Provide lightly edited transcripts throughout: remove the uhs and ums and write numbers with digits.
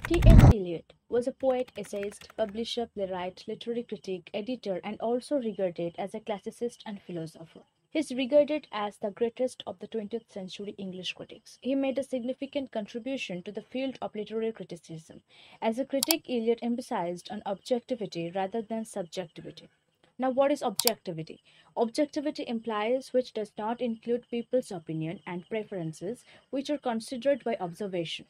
T.S. Eliot was a poet, essayist, publisher, playwright, literary critic, editor, and also regarded as a classicist and philosopher. He is regarded as the greatest of the 20th century English critics. He made a significant contribution to the field of literary criticism. As a critic, Eliot emphasized on objectivity rather than subjectivity. Now, what is objectivity? Objectivity implies which does not include people's opinion and preferences, which are considered by observation.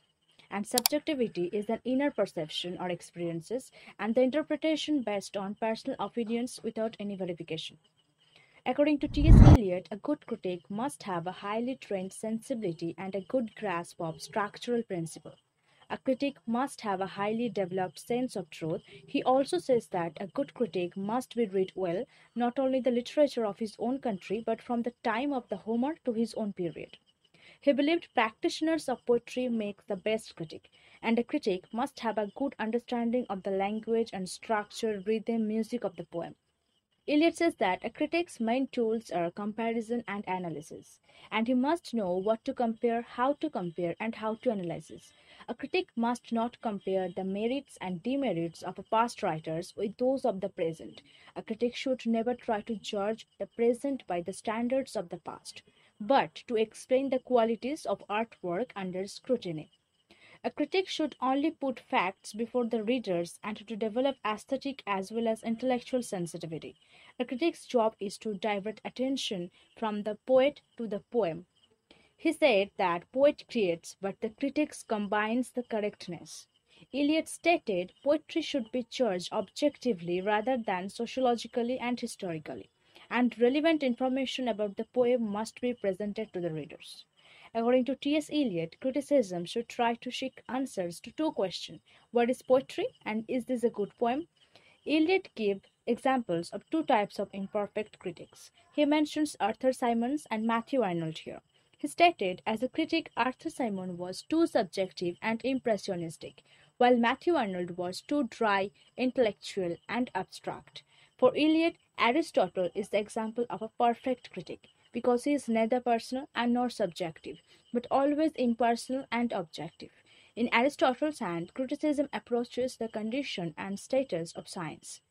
And subjectivity is an inner perception or experiences and the interpretation based on personal opinions without any verification. According to T.S. Eliot, a good critic must have a highly trained sensibility and a good grasp of structural principle. A critic must have a highly developed sense of truth. He also says that a good critic must be read well, not only the literature of his own country, but from the time of the Homer to his own period. He believed practitioners of poetry make the best critic, and a critic must have a good understanding of the language and structure, rhythm, music of the poem. Eliot says that a critic's main tools are comparison and analysis, and he must know what to compare, and how to analyze this. A critic must not compare the merits and demerits of past writers with those of the present. A critic should never try to judge the present by the standards of the past, but to explain the qualities of artwork under scrutiny. A critic should only put facts before the readers and to develop aesthetic as well as intellectual sensitivity. A critic's job is to divert attention from the poet to the poem. He said that poet creates, but the critics combines the correctness. Eliot stated poetry should be judged objectively rather than sociologically and historically, and relevant information about the poem must be presented to the readers. According to T.S. Eliot, criticism should try to seek answers to two questions: what is poetry and is this a good poem? Eliot gave examples of two types of imperfect critics. He mentions Arthur Symons and Matthew Arnold here. He stated, as a critic, Arthur Symons was too subjective and impressionistic, while Matthew Arnold was too dry, intellectual, and abstract. For Eliot, Aristotle is the example of a perfect critic because he is neither personal and nor subjective, but always impersonal and objective. In Aristotle's hand, criticism approaches the condition and status of science.